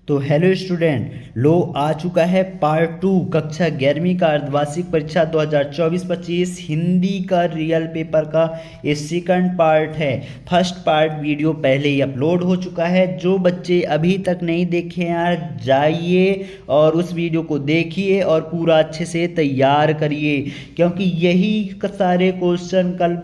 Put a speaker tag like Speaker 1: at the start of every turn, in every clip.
Speaker 1: तो hello student, लो आ चुका है पार्ट 2 कक्षा 11वीं का अर्धवार्षिक परीक्षा 2024-25 हिंदी का रियल पेपर का ये सेकंड पार्ट है। फर्स्ट पार्ट वीडियो पहले ही अपलोड हो चुका है। जो बच्चे अभी तक नहीं देखे हैं यार, जाइए और उस वीडियो को देखिए और पूरा अच्छे से तैयार करिए, क्योंकि यही सारे क्वेश्चन कल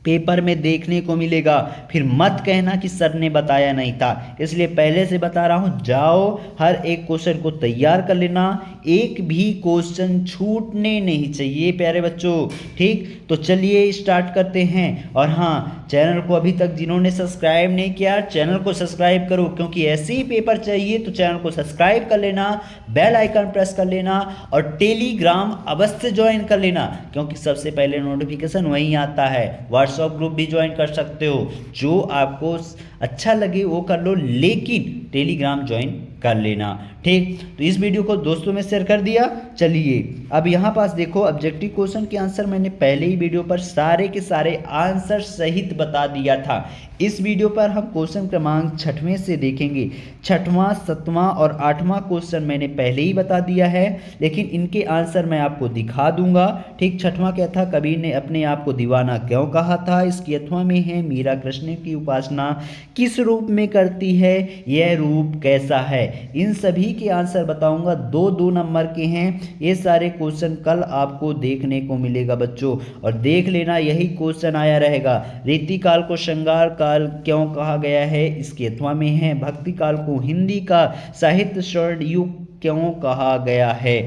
Speaker 1: पेपर में देखने को मिलेगा। फिर मत कहना कि सर ने बताया नहीं था, इसलिए पहले से बता रहा हूं, जाओ हर एक क्वेश्चन को तैयार कर लेना, एक भी क्वेश्चन छूटने नहीं चाहिए प्यारे बच्चों। ठीक, तो चलिए स्टार्ट करते हैं। और हाँ, चैनल को अभी तक जिन्होंने सब्सक्राइब नहीं किया, चैनल को सब्सक्राइब करो, क्योंकि ऐसे ही पेपर चाहिए तो चैनल को सब्सक्राइब कर लेना, बेल आइकन प्रेस कर लेना और टेलीग्राम अवश्य ज्वाइन कर लेना, क्योंकि सबसे पहले नोटिफिकेशन वहीं आता है। व्हाट्सएप ग्रुप भी ज्वाइन कर सकते हो, जो आपको अच्छा लगे वो कर लो, लेकिन टेलीग्राम ज्वाइन कर लेना। ठीक, तो इस वीडियो को दोस्तों में शेयर कर दिया। चलिए अब यहाँ पास देखो, ऑब्जेक्टिव क्वेश्चन के आंसर मैंने पहले ही वीडियो पर सारे के सारे आंसर सहित बता दिया था। इस वीडियो पर हम क्वेश्चन क्रमांक 6वें से देखेंगे। 6वां, 7वां और 8वां क्वेश्चन मैंने पहले ही बता दिया है, लेकिन इनके आंसर मैं आपको दिखा दूंगा। ठीक, 6वां क्या था, कबीर ने अपने आप को दीवाना क्यों कहा था। इसकी 8वां में है, मीरा कृष्ण की उपासना किस रूप में करती है, यह रूप कैसा है। इन सभी के आंसर बताऊंगा, 2-2 नंबर के हैं। ये सारे क्वेश्चन कल आपको देखने को मिलेगा बच्चों, और देख लेना यही क्वेश्चन आया रहेगा। रीतिकाल को श्रृंगार काल क्यों कहा गया है, इसके 8वां में है। भक्ति काल को हिंदी का साहित्य स्वर्ण युग क्यों कहा गया है।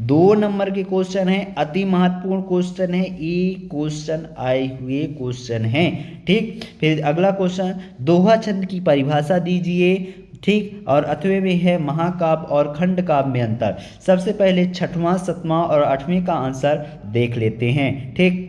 Speaker 1: 2 नंबर के क्वेश्चन है, अति महत्वपूर्ण क्वेश्चन है, ये क्वेश्चन आए हुए क्वेश्चन है। ठीक, फिर अगला क्वेश्चन, दोहा छंद की परिभाषा दीजिए। ठीक, और 8वें में है, महाकाव्य और खंड काव्य में अंतर। सबसे पहले 6वां, 7वां और 8वें का आंसर देख लेते हैं। ठीक,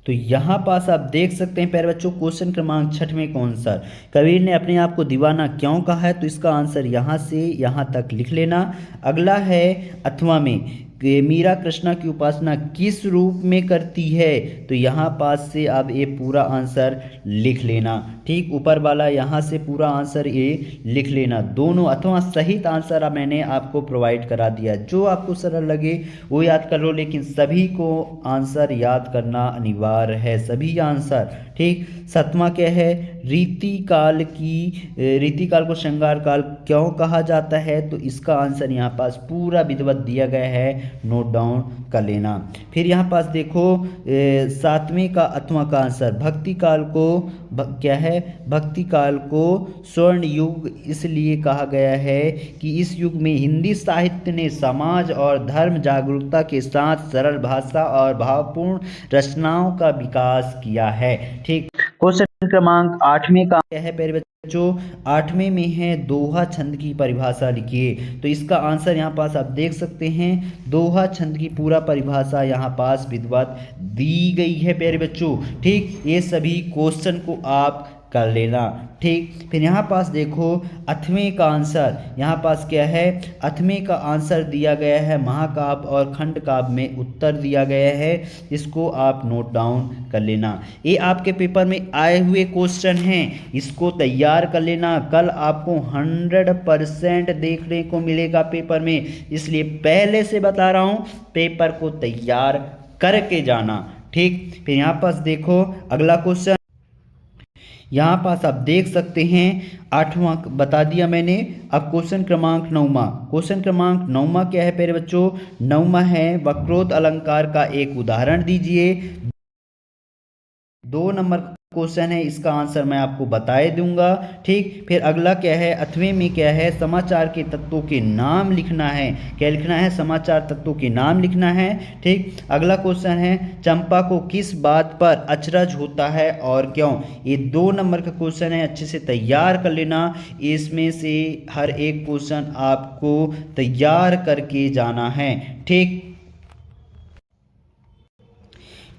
Speaker 1: तो यहाँ पास आप देख सकते हैं प्यारे बच्चों, क्वेश्चन क्रमांक 6वें का आंसर, कबीर ने अपने आप को दीवाना क्यों कहा है, तो इसका आंसर यहाँ से यहाँ तक लिख लेना। अगला है 8वां में, कि मीरा कृष्णा की उपासना किस रूप में करती है, तो यहाँ पास से आप ये पूरा आंसर लिख लेना। ठीक, ऊपर वाला यहाँ से पूरा आंसर ये लिख लेना। दोनों अथवा सहित आंसर मैंने आपको प्रोवाइड करा दिया, जो आपको सरल लगे वो याद कर लो, लेकिन सभी को आंसर याद करना अनिवार्य है, सभी आंसर। ठीक, 7वां क्या है, रीतिकाल को श्रृंगार काल क्यों कहा जाता है, तो इसका आंसर यहाँ पास पूरा विधिवत दिया गया है, नोट डाउन कर लेना। फिर यहाँ पास देखो 7वें का 8वां का आंसर, भक्ति काल को क्या है, भक्ति काल को स्वर्ण युग इसलिए कहा गया है कि इस युग में हिंदी साहित्य ने समाज और धर्म जागरूकता के साथ सरल भाषा और भावपूर्ण रचनाओं का विकास किया है। ठीक, क्वेश्चन क्रमांक 8वें का क्या है प्यारे बच्चों, 8वें में है, दोहा छंद की परिभाषा लिखिए। तो इसका आंसर यहाँ पास आप देख सकते हैं, दोहा छंद की पूरा परिभाषा यहाँ पास विधिवत दी गई है प्यारे बच्चों। ठीक, ये सभी क्वेश्चन को आप कर लेना। ठीक, फिर यहाँ पास देखो 8वें का आंसर, यहाँ पास क्या है, 8वें का आंसर दिया गया है, महाकाव्य और खंड काव्य में उत्तर दिया गया है, इसको आप नोट डाउन कर लेना। ये आपके पेपर में आए हुए क्वेश्चन हैं, इसको तैयार कर लेना, कल आपको 100% देखने को मिलेगा पेपर में, इसलिए पहले से बता रहा हूँ, पेपर को तैयार करके जाना। ठीक, फिर यहाँ पास देखो अगला क्वेश्चन, यहाँ पास आप देख सकते हैं 8वां बता दिया मैंने। अब क्वेश्चन क्रमांक 9वां, क्वेश्चन क्रमांक 9वां क्या है प्यारे बच्चों, 9वां है, वक्रोक्त अलंकार का एक उदाहरण दीजिए। 2 नंबर क्वेश्चन है, इसका आंसर मैं आपको बताए दूंगा। ठीक, फिर अगला क्या है, 8वें में क्या है, समाचार के तत्वों के नाम लिखना है। क्या लिखना है, समाचार तत्वों के नाम लिखना है। ठीक, अगला क्वेश्चन है, चंपा को किस बात पर अचरज होता है और क्यों। ये 2 नंबर का क्वेश्चन है, अच्छे से तैयार कर लेना, इसमें से हर एक क्वेश्चन आपको तैयार करके जाना है। ठीक,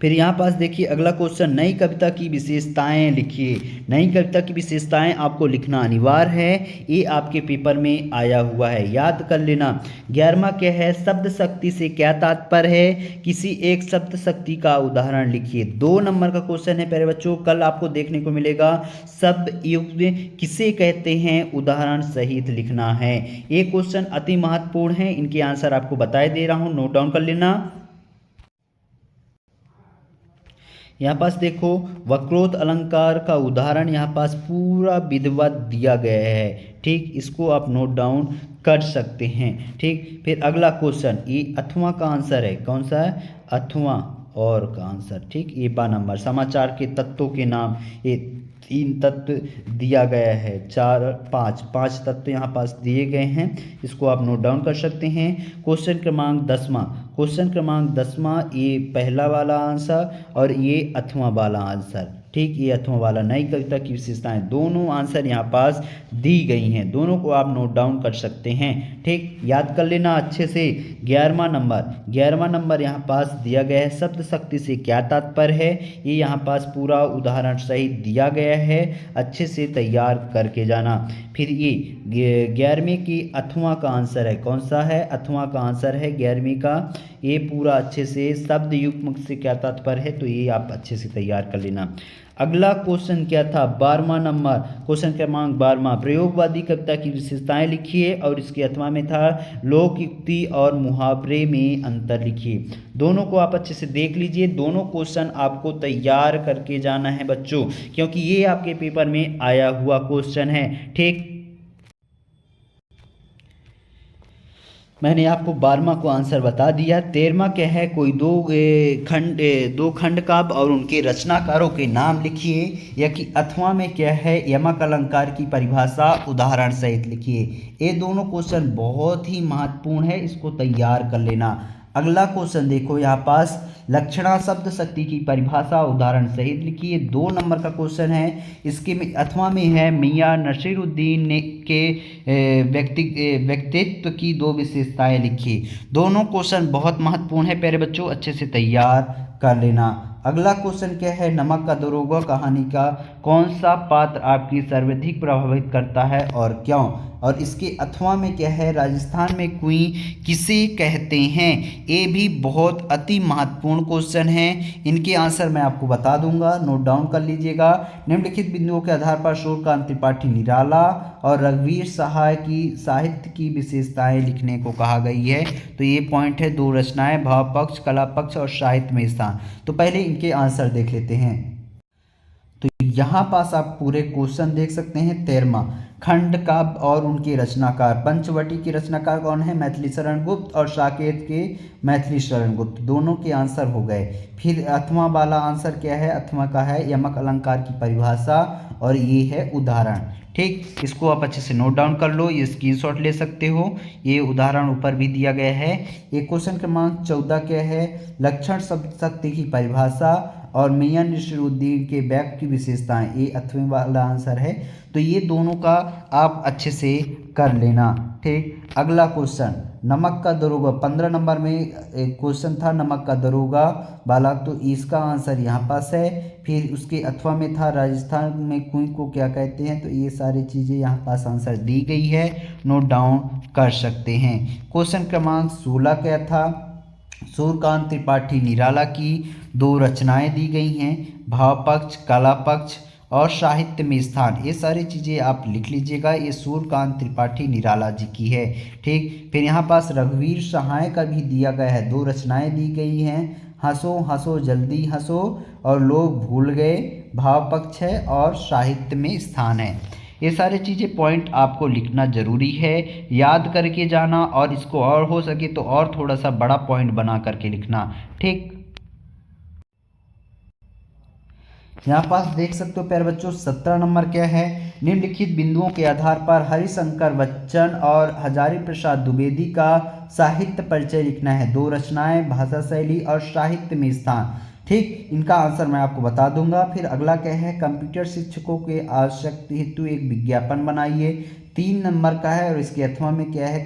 Speaker 1: फिर यहाँ पास देखिए अगला क्वेश्चन, नई कविता की विशेषताएं लिखिए। नई कविता की विशेषताएं आपको लिखना अनिवार्य है, ये आपके पेपर में आया हुआ है, याद कर लेना। 11वां क्या है, शब्द शक्ति से क्या तात्पर्य है, किसी एक शब्द शक्ति का उदाहरण लिखिए। 2 नंबर का क्वेश्चन है प्यारे बच्चों, कल आपको देखने को मिलेगा, शब्द युक्त किसे कहते हैं, उदाहरण सहित लिखना है। ये क्वेश्चन अति महत्वपूर्ण है, इनके आंसर आपको बताए दे रहा हूँ, नोट डाउन कर लेना। यहाँ पास देखो वक्रोक्त अलंकार का उदाहरण यहाँ पास पूरा विधिवत दिया गया है, ठीक, इसको आप नोट डाउन कर सकते हैं, ठीक। फिर अगला क्वेश्चन, ये अथवा का आंसर है, कौन सा है, अथवा और का आंसर, ठीक। ये 12 नंबर, समाचार के तत्वों के नाम, ये 3 तत्व दिया गया है, 4 5 तत्व यहाँ पास दिए गए हैं, इसको आप नोट डाउन कर सकते हैं। क्वेश्चन क्रमांक 10वां, ये पहला वाला आंसर और ये 8वां वाला आंसर, ठीक, ये 8वां वाला, नई कविता की विशेषताएं, दोनों आंसर यहाँ पास दी गई हैं, दोनों को आप नोट डाउन कर सकते हैं, ठीक, याद कर लेना अच्छे से। 11वां नंबर यहाँ पास दिया गया है, शब्द शक्ति से क्या तात्पर्य है, ये यहाँ पास पूरा उदाहरण सहित दिया गया है, अच्छे से तैयार करके जाना। फिर ये 11वीं की 8वां का आंसर है, कौन सा है, 8वां का आंसर है 11वीं का, ये पूरा अच्छे से शब्द युग्म से क्या तात्पर्य है, तो ये आप अच्छे से तैयार कर लेना। अगला क्वेश्चन क्या था, 12वां नंबर, क्वेश्चन क्रमांक 12वां, प्रयोगवादी कविता की विशेषताएं लिखिए और इसके 8वां में था लोकयुक्ति और मुहावरे में अंतर लिखिए। दोनों को आप अच्छे से देख लीजिए, दोनों क्वेश्चन आपको तैयार करके जाना है बच्चों, क्योंकि ये आपके पेपर में आया हुआ क्वेश्चन है, ठीक। मैंने आपको 12वां को आंसर बता दिया। 13वां क्या है, कोई दो खंड काव्य और उनके रचनाकारों के नाम लिखिए, या कि 8वां में क्या है, यमक अलंकार की परिभाषा उदाहरण सहित लिखिए। ये दोनों क्वेश्चन बहुत ही महत्वपूर्ण है, इसको तैयार कर लेना। अगला क्वेश्चन देखो यहाँ पास, लक्षणा शब्द शक्ति की परिभाषा उदाहरण सहित लिखिए। 2 नंबर का क्वेश्चन है, इसके में 8वां में है मियां नसीरुद्दीन के व्यक्तित्व की 2 विशेषताएं लिखिए। दोनों क्वेश्चन बहुत महत्वपूर्ण है प्यारे बच्चों, अच्छे से तैयार कर लेना। अगला क्वेश्चन क्या है, नमक का दरोगा कहानी का कौन सा पात्र आपकी सर्वाधिक प्रभावित करता है और क्यों, और इसके 8वां में क्या है, राजस्थान में कुएं किसे कहते हैं। ये भी बहुत अति महत्वपूर्ण क्वेश्चन है, इनके आंसर मैं आपको बता दूंगा, नोट डाउन कर लीजिएगा। निम्नलिखित बिंदुओं के आधार पर सूर्यकांत त्रिपाठी निराला और रघुवीर सहाय की साहित्य की विशेषताएं लिखने को कहा गई है। तो ये पॉइंट है, 2 रचनाएं, भाव पक्ष, कला पक्ष और साहित्य में स्थान। तो पहले इनके आंसर देख लेते हैं। तो यहाँ पास आप पूरे क्वेश्चन देख सकते हैं। 13वां, खंड काव्य और उनके रचनाकार, पंचवटी के रचनाकार कौन है, मैथिली शरण गुप्त, और साकेत के मैथिली शरण गुप्त, दोनों के आंसर हो गए। फिर 8वां वाला आंसर क्या है, 8वां का है यमक अलंकार की परिभाषा, और ये है उदाहरण, ठीक। इसको आप अच्छे से नोट डाउन कर लो, ये स्क्रीनशॉट ले सकते हो, ये उदाहरण ऊपर भी दिया गया है। ये क्वेश्चन क्रमांक 14 क्या है, लक्षण शब्द शक्ति की परिभाषा और मियां नसीरुद्दीन के व्यक्ति की विशेषताएं, ये 8वें वाला आंसर है। तो ये दोनों का आप अच्छे से कर लेना, ठीक। अगला क्वेश्चन, नमक का दरोगा, 15 नंबर में एक क्वेश्चन था नमक का दरोगा वाला, तो इसका आंसर यहाँ पास है। फिर उसके 8वां में था राजस्थान में कुएं को क्या कहते हैं, तो ये सारी चीज़ें यहाँ पास आंसर दी गई है, नोट डाउन कर सकते हैं। क्वेश्चन क्रमांक 16 क्या था, सूर्यकांत त्रिपाठी निराला की 2 रचनाएं दी गई हैं, भाव पक्ष, कला पक्ष और साहित्य में स्थान, ये सारी चीज़ें आप लिख लीजिएगा, ये सूर्यकांत त्रिपाठी निराला जी की है, ठीक। फिर यहाँ पास रघुवीर सहाय का भी दिया गया है, 2 रचनाएं दी गई हैं, हंसो हंसो जल्दी हंसो और लोग भूल गए, भाव पक्ष है और साहित्य में स्थान है। ये सारी चीज़ें पॉइंट आपको लिखना ज़रूरी है, याद करके जाना, और इसको और हो सके तो और थोड़ा सा बड़ा पॉइंट बना करके लिखना, ठीक। यहाँ पास देख सकते हो प्यारे बच्चों, 17 नंबर क्या है, निम्नलिखित बिंदुओं के आधार पर हरिशंकर बच्चन और हजारी प्रसाद द्विवेदी का साहित्य परिचय लिखना है। 2 रचनाएं, भाषा शैली और साहित्य में स्थान, ठीक। इनका आंसर मैं आपको बता दूंगा। फिर अगला क्या है, कंप्यूटर शिक्षकों के आवश्यकता हेतु एक विज्ञापन बनाइए, 3 नंबर का है, और इसके 8वां में क्या है,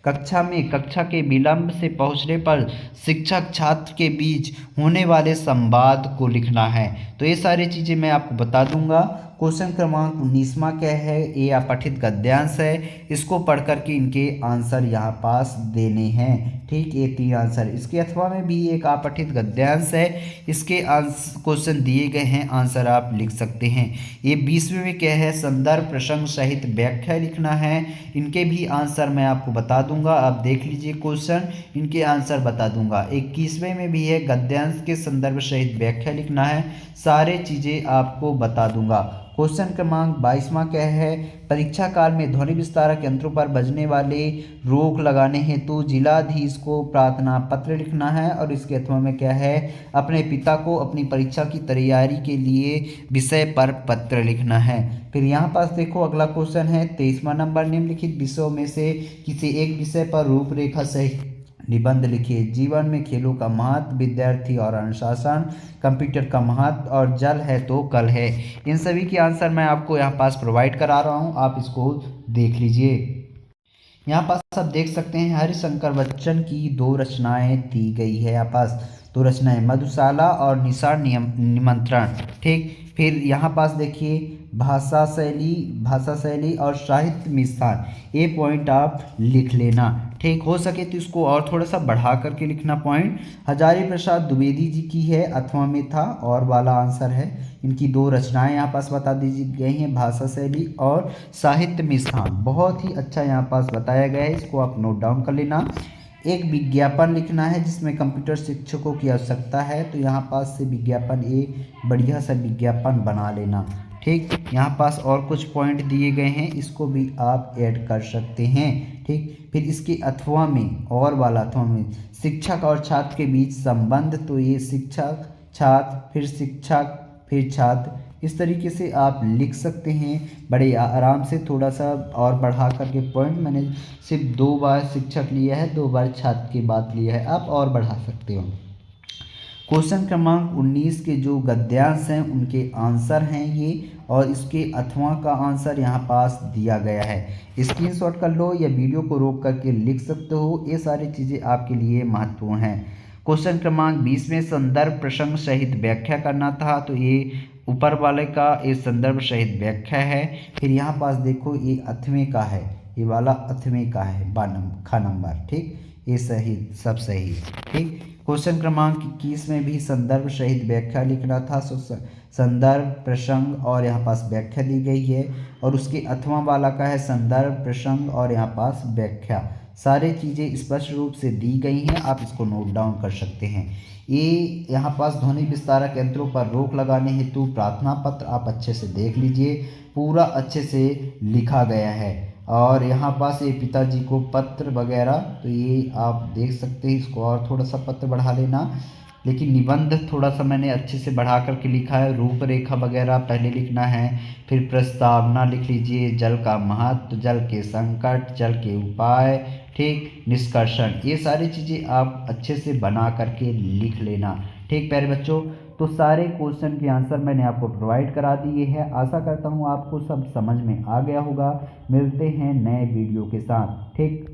Speaker 1: कक्षा में कक्षा के विलंब से पहुंचने पर शिक्षक छात्र के बीच होने वाले संवाद को लिखना है। तो ये सारी चीज़ें मैं आपको बता दूंगा। क्वेश्चन क्रमांक 19वां क्या है, ये अपठित गद्यांश है, इसको पढ़ करके इनके आंसर यहाँ पास देने हैं। ठीक, ये 3 आंसर। इसके अथवा में भी एक अपठित गद्यांश है, इसके क्वेश्चन दिए गए हैं, आंसर आप लिख सकते हैं। ये 20वें में क्या है, संदर्भ प्रसंग सहित व्याख्या लिखना है, इनके भी आंसर मैं आपको बता दूंगा। आप देख लीजिए क्वेश्चन, इनके आंसर बता दूंगा। 21वें में भी है, गद्यांश के संदर्भ सहित व्याख्या लिखना है, सारे चीज़ें आपको बता दूंगा। क्वेश्चन क्रमांक 22वां क्या है, परीक्षा काल में ध्वनि विस्तारक यंत्रों पर बजने वाले रोक लगाने हेतु जिलाधीश को प्रार्थना पत्र लिखना है। और इसके अथवा में क्या है, अपने पिता को अपनी परीक्षा की तैयारी के लिए विषय पर पत्र लिखना है। फिर यहाँ पास देखो अगला क्वेश्चन है 23वां नंबर, निम्नलिखित विषयों में से किसी एक विषय पर रूपरेखा सहित निबंध लिखिए। जीवन में खेलों का महत्व, विद्यार्थी और अनुशासन, कंप्यूटर का महत्व और जल है तो कल है। इन सभी के आंसर मैं आपको यहाँ पास प्रोवाइड करा रहा हूँ, आप इसको देख लीजिए। यहाँ पास आप देख सकते हैं हरिशंकर बच्चन की 2 रचनाएं दी गई है। यहाँ पास 2 रचनाएं, मधुशाला और निशान निमंत्रण। ठीक, फिर यहाँ पास देखिए भाषा शैली और साहित्य में स्थान, ये पॉइंट आप लिख लेना। ठीक, हो सके तो इसको और थोड़ा सा बढ़ा करके लिखना पॉइंट। हजारी प्रसाद द्विवेदी जी की है, अथवा में था और वाला आंसर है। इनकी 2 रचनाएं यहाँ पास बता दी गई हैं, भाषा शैली और साहित्य में स्थान। बहुत ही अच्छा यहाँ पास बताया गया है, इसको आप नोट डाउन कर लेना। एक विज्ञापन लिखना है जिसमें कंप्यूटर शिक्षकों की आवश्यकता है, तो यहाँ पास से विज्ञापन, एक बढ़िया सा विज्ञापन बना लेना। ठीक, यहाँ पास और कुछ पॉइंट दिए गए हैं, इसको भी आप ऐड कर सकते हैं। ठीक, फिर इसके अथवा में और वाला अथवा में शिक्षक और छात्र के बीच संबंध, तो ये शिक्षक छात्र, फिर शिक्षक, फिर छात्र, इस तरीके से आप लिख सकते हैं बड़े आराम से। थोड़ा सा और बढ़ा करके पॉइंट, मैंने सिर्फ 2 बार शिक्षक लिया है, 2 बार छात्र की बात लिया है, आप और बढ़ा सकते हो। क्वेश्चन क्रमांक 19 के जो गद्यांश हैं उनके आंसर हैं ये, और इसके अथवा का आंसर यहाँ पास दिया गया है। स्क्रीनशॉट कर लो या वीडियो को रोक करके लिख सकते हो, ये सारी चीज़ें आपके लिए महत्वपूर्ण हैं। क्वेश्चन क्रमांक 20 में संदर्भ प्रसंग सहित व्याख्या करना था, तो ये ऊपर वाले का ये संदर्भ सहित व्याख्या है। फिर यहाँ पास देखो ये अथवें का है, ये वाला अथवें का है, ख नंबर। ठीक, ये सही, सब सही। ठीक, क्वेश्चन क्रमांक 21 में भी संदर्भ सहित व्याख्या लिखना था, संदर्भ प्रसंग और यहाँ पास व्याख्या दी गई है। और उसके अथवा वाला का है संदर्भ प्रसंग और यहाँ पास व्याख्या, सारी चीज़ें स्पष्ट रूप से दी गई हैं, आप इसको नोट डाउन कर सकते हैं। ये यहाँ पास ध्वनि विस्तारक यंत्रों पर रोक लगाने हेतु प्रार्थना पत्र, आप अच्छे से देख लीजिए, पूरा अच्छे से लिखा गया है। और यहाँ पास ये पिताजी को पत्र वगैरह, तो ये आप देख सकते हैं, इसको और थोड़ा सा पत्र बढ़ा लेना। लेकिन निबंध थोड़ा सा मैंने अच्छे से बढ़ा करके लिखा है, रूपरेखा वगैरह पहले लिखना है। फिर प्रस्तावना लिख लीजिए, जल का महत्व, जल के संकट, जल के उपाय, ठीक, निष्कर्षण, ये सारी चीज़ें आप अच्छे से बना करके लिख लेना। ठीक प्यारे बच्चों, तो सारे क्वेश्चन के आंसर मैंने आपको प्रोवाइड करा दिए हैं। आशा करता हूँ आपको सब समझ में आ गया होगा। मिलते हैं नए वीडियो के साथ। ठीक।